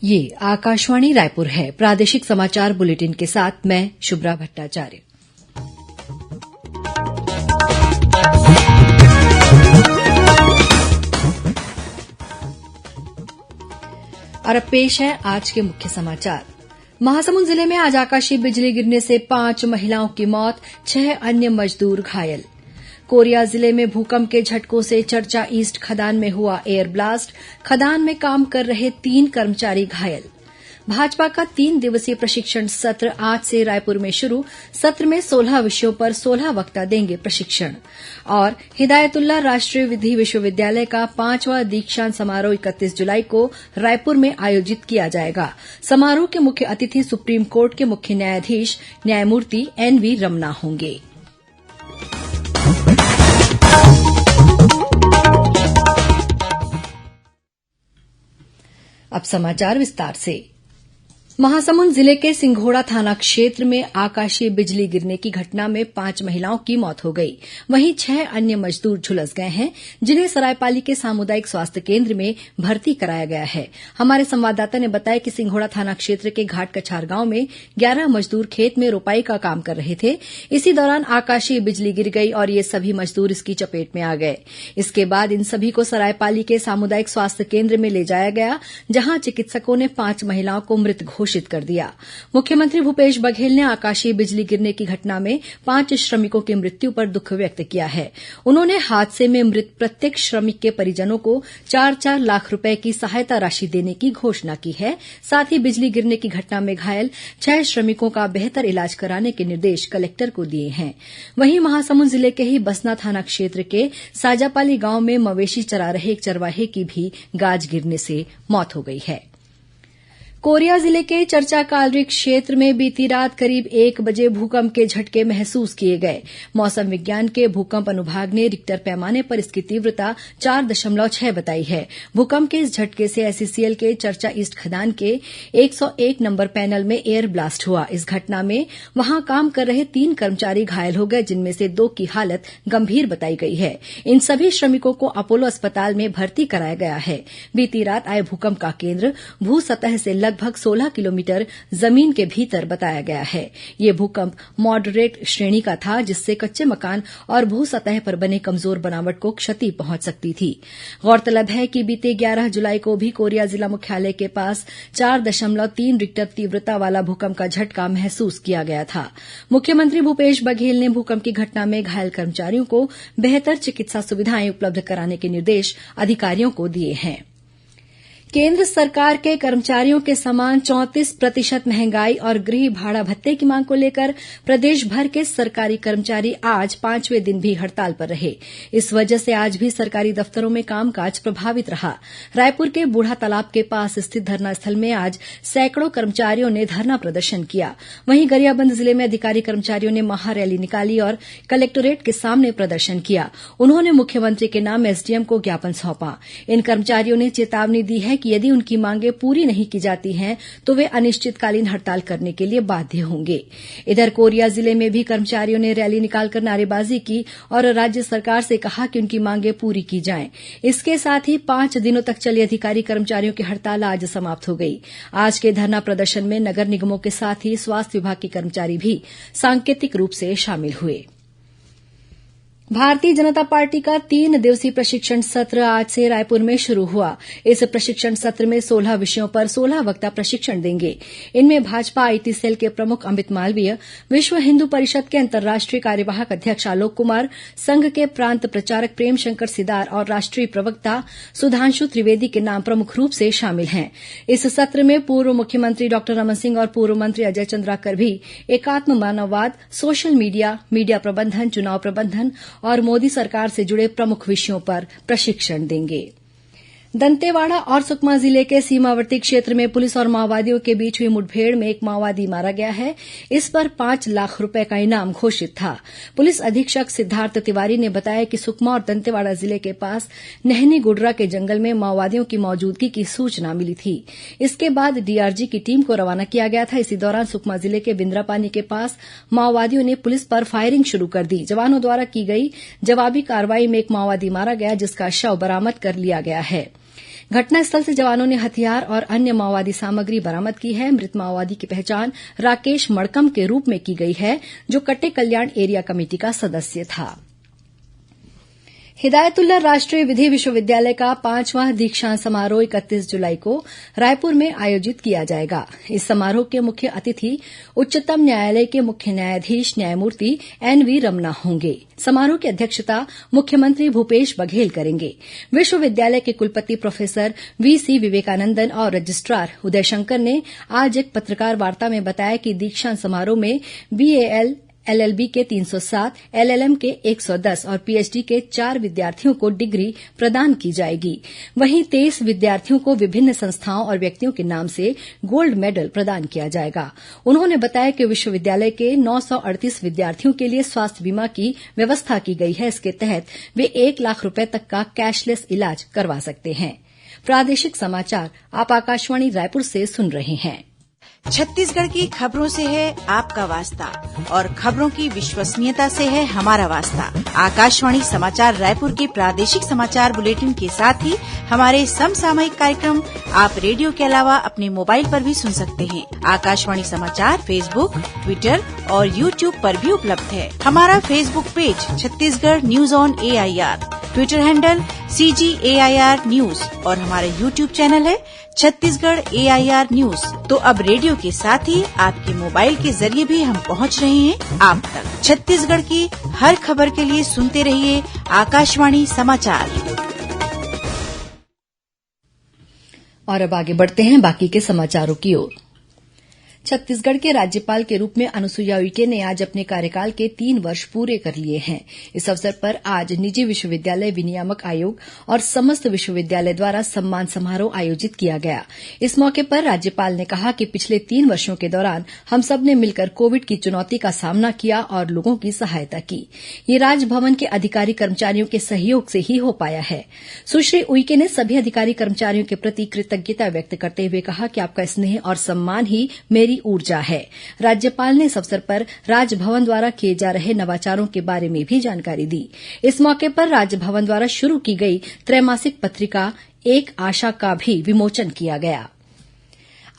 ये आकाशवाणी रायपुर है। प्रादेशिक समाचार बुलेटिन के साथ मैं शुभ्रा भट्टाचार्य। और अब पेश है आज के मुख्य समाचार। महासमुंद जिले में आज आकाशीय बिजली गिरने से 5 महिलाओं की मौत, 6 अन्य मजदूर घायल। कोरिया जिले में भूकंप के झटकों से चर्चा ईस्ट खदान में हुआ एयर ब्लास्ट, खदान में काम कर रहे 3 कर्मचारी घायल। भाजपा का 3 दिवसीय प्रशिक्षण सत्र आज से रायपुर में शुरू। सत्र में 16 विषयों पर 16 वक्ता देंगे प्रशिक्षण। और हिदायतुल्लाह राष्ट्रीय विधि विश्वविद्यालय का 5वां दीक्षांत समारोह 31 जुलाई को रायपुर में आयोजित किया जाएगा। समारोह के मुख्य अतिथि सुप्रीम कोर्ट के मुख्य न्यायाधीश न्यायमूर्ति एनवी रमना होंगे। अब समाचार विस्तार से। महासमुंद जिले के सिंघोड़ा थाना क्षेत्र में आकाशीय बिजली गिरने की घटना में 5 महिलाओं की मौत हो गई। वहीं 6 अन्य मजदूर झुलस गए हैं, जिन्हें सरायपाली के सामुदायिक स्वास्थ्य केंद्र में भर्ती कराया गया है। हमारे संवाददाता ने बताया कि सिंघोड़ा थाना क्षेत्र के घाट कछार गांव में 11 मजदूर खेत में रोपाई का काम कर रहे थे। इसी दौरान आकाशीय बिजली गिर गई और ये सभी मजदूर इसकी चपेट में आ गए। इसके बाद इन सभी को सरायपाली के सामुदायिक स्वास्थ्य केंद्र में ले जाया गया, जहां चिकित्सकों ने 5 महिलाओं को मृत घोषित कर दिया। मुख्यमंत्री भूपेश बघेल ने आकाशीय बिजली गिरने की घटना में 5 श्रमिकों की मृत्यु पर दुख व्यक्त किया है। उन्होंने हादसे में मृत प्रत्येक श्रमिक के परिजनों को 4-4 लाख रुपए की सहायता राशि देने की घोषणा की है। साथ ही बिजली गिरने की घटना में घायल 6 श्रमिकों का बेहतर इलाज कराने के निर्देश कलेक्टर को दिए हैं। वहीं महासमुंद जिले के ही बसना थाना क्षेत्र के साजापाली गांव में मवेशी चरा रहे एक चरवाहे की भी गाज गिरने से मौत हो गई है। कोरिया जिले के चर्चा कालरी क्षेत्र में बीती रात करीब 1 बजे भूकंप के झटके महसूस किए गए। मौसम विज्ञान के भूकंप अनुभाग ने रिक्टर पैमाने पर इसकी तीव्रता 4.6 बताई है। भूकंप के इस झटके से एसईसीएल के चर्चा ईस्ट खदान के 101 नंबर पैनल में एयर ब्लास्ट हुआ। इस घटना में वहां काम कर रहे 3 कर्मचारी घायल हो गए, जिनमें से 2 की हालत गंभीर बताई गई है। इन सभी श्रमिकों को अपोलो अस्पताल में भर्ती कराया गया है। बीती रात आए भूकंप का केंद्र भू सतह से लगभग 16 किलोमीटर जमीन के भीतर बताया गया है। यह भूकंप मॉडरेट श्रेणी का था, जिससे कच्चे मकान और भू सतह पर बने कमजोर बनावट को क्षति पहुंच सकती थी। गौरतलब है कि बीते 11 जुलाई को भी कोरिया जिला मुख्यालय के पास 4.3 रिक्टर तीव्रता वाला भूकंप का झटका महसूस किया गया था। मुख्यमंत्री भूपेश बघेल ने भूकंप की घटना में घायल कर्मचारियों को बेहतर चिकित्सा सुविधाएं उपलब्ध कराने के निर्देश अधिकारियों को दिए हैं। केंद्र सरकार के कर्मचारियों के समान 34% महंगाई और गृह भाड़ा भत्ते की मांग को लेकर प्रदेश भर के सरकारी कर्मचारी आज 5वें दिन भी हड़ताल पर रहे। इस वजह से आज भी सरकारी दफ्तरों में कामकाज प्रभावित रहा। रायपुर के बूढ़ा तालाब के पास स्थित धरना स्थल में आज सैकड़ों कर्मचारियों ने धरना प्रदर्शन किया। वहीं गरियाबंद जिले में अधिकारी कर्मचारियों ने महारैली निकाली और कलेक्टोरेट के सामने प्रदर्शन किया। उन्होंने मुख्यमंत्री के नाम एसडीएम को ज्ञापन सौंपा। इन कर्मचारियों ने चेतावनी दी है कि यदि उनकी मांगें पूरी नहीं की जाती हैं तो वे अनिश्चितकालीन हड़ताल करने के लिए बाध्य होंगे। इधर कोरिया जिले में भी कर्मचारियों ने रैली निकालकर नारेबाजी की और राज्य सरकार से कहा कि उनकी मांगें पूरी की जाएं। इसके साथ ही 5 दिनों तक चली अधिकारी कर्मचारियों की हड़ताल आज समाप्त हो गई। आज के धरना प्रदर्शन में नगर निगमों के साथ ही स्वास्थ्य विभाग के कर्मचारी भी सांकेतिक रूप से शामिल हुए। भारतीय जनता पार्टी का 3 दिवसीय प्रशिक्षण सत्र आज से रायपुर में शुरू हुआ। इस प्रशिक्षण सत्र में 16 विषयों पर 16 वक्ता प्रशिक्षण देंगे। इनमें भाजपा आईटी सेल के प्रमुख अमित मालवीय, विश्व हिन्दू परिषद के अंतर्राष्ट्रीय कार्यवाहक अध्यक्ष आलोक कुमार, संघ के प्रांत प्रचारक प्रेम शंकर सिदार और राष्ट्रीय प्रवक्ता सुधांशु त्रिवेदी के नाम प्रमुख रूप से शामिल हैं। इस सत्र में पूर्व मुख्यमंत्री डॉक्टर रमन सिंह और पूर्व मंत्री अजय चंद्राकर भी एकात्म मानववाद, सोशल मीडिया, मीडिया प्रबंधन, चुनाव प्रबंधन और मोदी सरकार से जुड़े प्रमुख विषयों पर प्रशिक्षण देंगे। दंतेवाड़ा और सुकमा जिले के सीमावर्ती क्षेत्र में पुलिस और माओवादियों के बीच हुई मुठभेड़ में एक माओवादी मारा गया है। इस पर 5 लाख रुपए का इनाम घोषित था। पुलिस अधीक्षक सिद्धार्थ तिवारी ने बताया कि सुकमा और दंतेवाड़ा जिले के पास नहनी गुडरा के जंगल में माओवादियों की मौजूदगी की सूचना मिली थी। इसके बाद डीआरजी की टीम को रवाना किया गया था। इसी दौरान सुकमा जिले के बिंद्रापानी के पास माओवादियों ने पुलिस पर फायरिंग शुरू कर दी। जवानों द्वारा की गई जवाबी कार्रवाई में एक माओवादी मारा गया, जिसका शव बरामद कर लिया गया है। घटनास्थल से जवानों ने हथियार और अन्य माओवादी सामग्री बरामद की है। मृत माओवादी की पहचान राकेश मड़कम के रूप में की गई है, जो कटेकल्याण एरिया कमेटी का सदस्य था। हिदायतुल्ला राष्ट्रीय विधि विश्वविद्यालय का 5वां दीक्षांत समारोह 31 जुलाई को रायपुर में आयोजित किया जाएगा। इस समारोह के मुख्य अतिथि उच्चतम न्यायालय के मुख्य न्यायाधीश न्यायमूर्ति एनवी रमना होंगे। समारोह की अध्यक्षता मुख्यमंत्री भूपेश बघेल करेंगे। विश्वविद्यालय के कुलपति प्रोफेसर वीसी विवेकानंदन और रजिस्ट्रार उदय शंकर ने आज एक पत्रकार वार्ता में बताया कि दीक्षांत समारोह में बीएल एलएलबी के 307, एलएलएम के 110 और पीएचडी के 4 विद्यार्थियों को डिग्री प्रदान की जाएगी। वहीं 23 विद्यार्थियों को विभिन्न संस्थाओं और व्यक्तियों के नाम से गोल्ड मेडल प्रदान किया जाएगा। उन्होंने बताया कि विश्वविद्यालय के 938 विद्यार्थियों के लिए स्वास्थ्य बीमा की व्यवस्था की गई है। इसके तहत वे 1 लाख रुपए तक का कैशलेस इलाज करवा सकते हैं। प्रादेशिक समाचार आप आकाशवाणी रायपुर से सुन रहे हैं। छत्तीसगढ़ की खबरों से है आपका वास्ता और खबरों की विश्वसनीयता से है हमारा वास्ता। आकाशवाणी समाचार रायपुर के प्रादेशिक समाचार बुलेटिन के साथ ही हमारे समसामयिक कार्यक्रम आप रेडियो के अलावा अपने मोबाइल पर भी सुन सकते हैं। आकाशवाणी समाचार फेसबुक, ट्विटर और यूट्यूब पर भी उपलब्ध है। हमारा Facebook page Chhattisgarh news on AIR, Twitter handle CGAIR news और हमारा यूट्यूब चैनल है छत्तीसगढ़ AIR न्यूज। तो अब रेडियो के साथ ही आपके मोबाइल के जरिए भी हम पहुंच रहे हैं आप तक। छत्तीसगढ़ की हर खबर के लिए सुनते रहिए आकाशवाणी समाचार। और अब आगे बढ़ते हैं बाकी के समाचारों की ओर। छत्तीसगढ़ के राज्यपाल के रूप में अनुसुईया उइके ने आज अपने कार्यकाल के 3 वर्ष पूरे कर लिए हैं। इस अवसर पर आज निजी विश्वविद्यालय विनियामक आयोग और समस्त विश्वविद्यालय द्वारा सम्मान समारोह आयोजित किया गया। इस मौके पर राज्यपाल ने कहा कि पिछले 3 वर्षों के दौरान हम सब ने मिलकर कोविड की चुनौती का सामना किया और लोगों की सहायता की। ये राजभवन के अधिकारी कर्मचारियों के सहयोग से ही हो पाया है। सुश्री उइके ने सभी अधिकारी कर्मचारियों के प्रति कृतज्ञता व्यक्त करते हुए कहा कि आपका स्नेह और सम्मान ही मेरी ऊर्जा है। राज्यपाल ने इस अवसर पर राजभवन द्वारा किए जा रहे नवाचारों के बारे में भी जानकारी दी। इस मौके पर राजभवन द्वारा शुरू की गई त्रैमासिक पत्रिका एक आशा का भी विमोचन किया गया।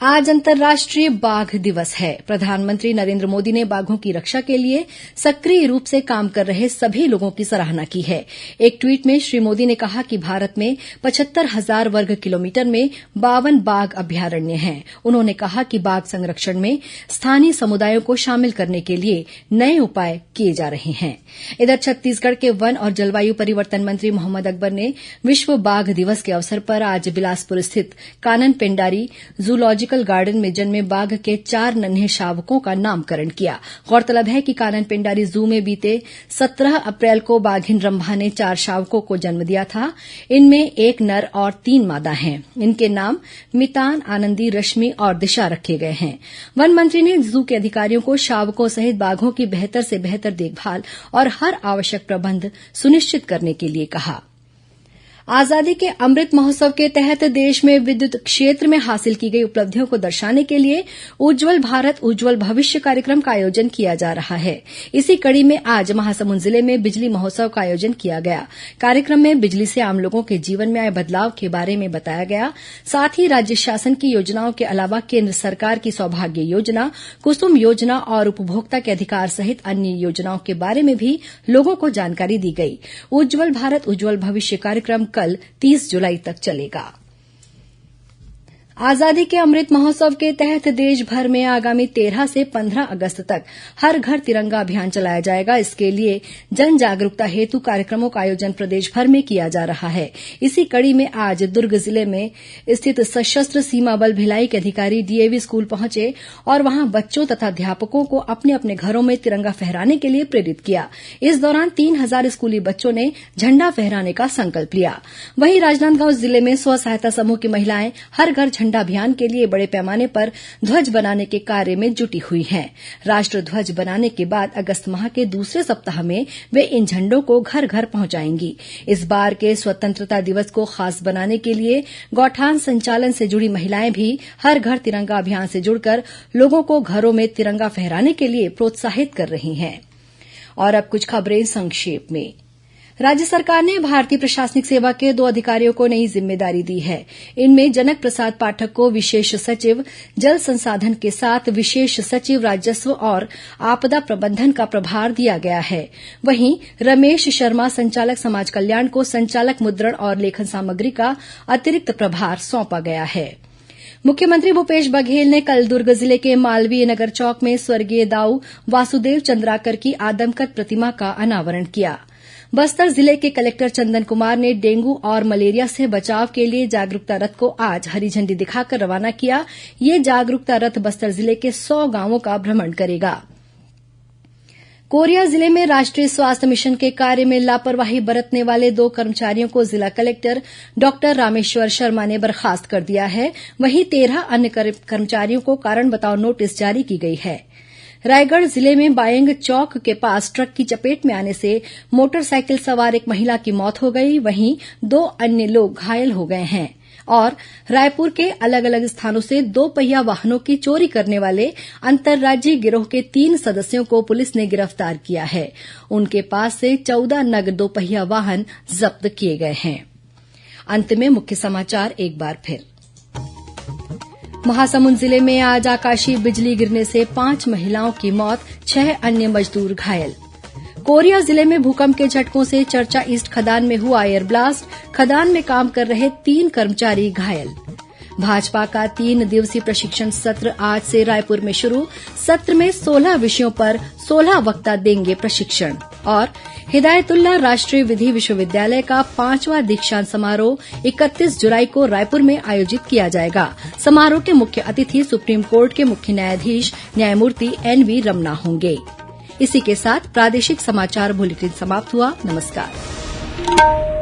आज अंतर्राष्ट्रीय बाघ दिवस है। प्रधानमंत्री नरेंद्र मोदी ने बाघों की रक्षा के लिए सक्रिय रूप से काम कर रहे सभी लोगों की सराहना की है। एक ट्वीट में श्री मोदी ने कहा कि भारत में 75,000 वर्ग किलोमीटर में 52 बाघ अभयारण्य हैं। उन्होंने कहा कि बाघ संरक्षण में स्थानीय समुदायों को शामिल करने के लिए नए उपाय किए जा रहे हैं। इधर छत्तीसगढ़ के वन और जलवायु परिवर्तन मंत्री मोहम्मद अकबर ने विश्व बाघ दिवस के अवसर पर आज बिलासपुर स्थित कानन पेंडारी जूलॉजिकल गार्डन में जन्मे बाघ के 4 नन्हे शावकों का नामकरण किया। गौरतलब है कि कानन पेंडारी जू में बीते 17 अप्रैल को बाघिन रंभा ने 4 शावकों को जन्म दिया था। इनमें 1 नर और 3 मादा हैं। इनके नाम मितान, आनंदी, रश्मि और दिशा रखे गए हैं। वन मंत्री ने जू के अधिकारियों को शावकों सहित बाघों की बेहतर से बेहतर देखभाल और हर आवश्यक प्रबंध सुनिश्चित करने के लिए कहा। आजादी के अमृत महोत्सव के तहत देश में विद्युत क्षेत्र में हासिल की गई उपलब्धियों को दर्शाने के लिए उज्जवल भारत उज्जवल भविष्य कार्यक्रम का आयोजन किया जा रहा है। इसी कड़ी में आज महासमुंद जिले में बिजली महोत्सव का आयोजन किया गया। कार्यक्रम में बिजली से आम लोगों के जीवन में आए बदलाव के बारे में बताया गया। साथ ही राज्य शासन की योजनाओं के अलावा केंद्र सरकार की सौभाग्य योजना, कुसुम योजना और उपभोक्ता के अधिकार सहित अन्य योजनाओं के बारे में भी लोगों को जानकारी दी गई। उज्जवल भारत उज्जवल भविष्य कार्यक्रम कल 30 जुलाई तक चलेगा। आजादी के अमृत महोत्सव के तहत देश भर में आगामी 13 से 15 अगस्त तक हर घर तिरंगा अभियान चलाया जाएगा। इसके लिए जन जागरूकता हेतु कार्यक्रमों का आयोजन प्रदेश भर में किया जा रहा है। इसी कड़ी में आज दुर्ग जिले में स्थित सशस्त्र सीमा बल भिलाई के अधिकारी डीएवी स्कूल पहुंचे और वहां बच्चों तथा अध्यापकों को अपने अपने घरों में तिरंगा फहराने के लिए प्रेरित किया। इस दौरान 3000 स्कूली बच्चों ने झंडा फहराने का संकल्प लिया। वहीं राजनांदगांव जिले में स्व सहायता समूह की महिलाएं हर घर झंडा अभियान के लिए बड़े पैमाने पर ध्वज बनाने के कार्य में जुटी हुई हैं। राष्ट्र ध्वज बनाने के बाद अगस्त माह के दूसरे सप्ताह में वे इन झंडों को घर घर पहुंचाएंगी। इस बार के स्वतंत्रता दिवस को खास बनाने के लिए गौठान संचालन से जुड़ी महिलाएं भी हर घर तिरंगा अभियान से जुड़कर लोगों को घरों में तिरंगा फहराने के लिए प्रोत्साहित कर रही हैं। और अब कुछ खबरें संक्षेप में। राज्य सरकार ने भारतीय प्रशासनिक सेवा के 2 अधिकारियों को नई जिम्मेदारी दी है। इनमें जनक प्रसाद पाठक को विशेष सचिव जल संसाधन के साथ विशेष सचिव राजस्व और आपदा प्रबंधन का प्रभार दिया गया है। वहीं रमेश शर्मा संचालक समाज कल्याण को संचालक मुद्रण और लेखन सामग्री का अतिरिक्त प्रभार सौंपा गया है। मुख्यमंत्री भूपेश बघेल ने कल दुर्ग जिले के मालवीय नगर चौक में स्वर्गीय दाऊ वासुदेव चंद्राकर की आदमकद प्रतिमा का अनावरण किया। बस्तर जिले के कलेक्टर चंदन कुमार ने डेंगू और मलेरिया से बचाव के लिए जागरूकता रथ को आज हरी झंडी दिखाकर रवाना किया। यह जागरूकता रथ बस्तर जिले के 100 गांवों का भ्रमण करेगा। कोरिया जिले में राष्ट्रीय स्वास्थ्य मिशन के कार्य में लापरवाही बरतने वाले 2 कर्मचारियों को जिला कलेक्टर डॉक्टर रामेश्वर शर्मा ने बर्खास्त कर दिया है। वहीं 13 अन्य कर्मचारियों को कारण बताओ नोटिस जारी की गई है। रायगढ़ जिले में बायंग चौक के पास ट्रक की चपेट में आने से मोटरसाइकिल सवार एक महिला की मौत हो गई। वहीं 2 अन्य लोग घायल हो गए हैं। और रायपुर के अलग अलग स्थानों से 2 पहिया वाहनों की चोरी करने वाले अंतर्राज्यीय गिरोह के 3 सदस्यों को पुलिस ने गिरफ्तार किया है। उनके पास से 14 नग 2 पहिया वाहन जब्त किए गए हैं। अंत में मुख्य समाचार एक बार फिर। महासमुंद जिले में आज आकाशीय बिजली गिरने से 5 महिलाओं की मौत, 6 अन्य मजदूर घायल। कोरिया जिले में भूकंप के झटकों से चर्चा ईस्ट खदान में हुआ एयर ब्लास्ट, खदान में काम कर रहे 3 कर्मचारी घायल। भाजपा का 3 दिवसीय प्रशिक्षण सत्र आज से रायपुर में शुरू। सत्र में 16 विषयों पर 16 वक्ता देंगे प्रशिक्षण। और हिदायतुल्ला राष्ट्रीय विधि विश्वविद्यालय का 5वां दीक्षांत समारोह 31 जुलाई को रायपुर में आयोजित किया जाएगा। समारोह के मुख्य अतिथि सुप्रीम कोर्ट के मुख्य न्यायाधीश न्यायमूर्ति NV रमना होंगे। इसी के साथ प्रादेशिक समाचार बुलेटिन समाप्त हुआ। नमस्कार।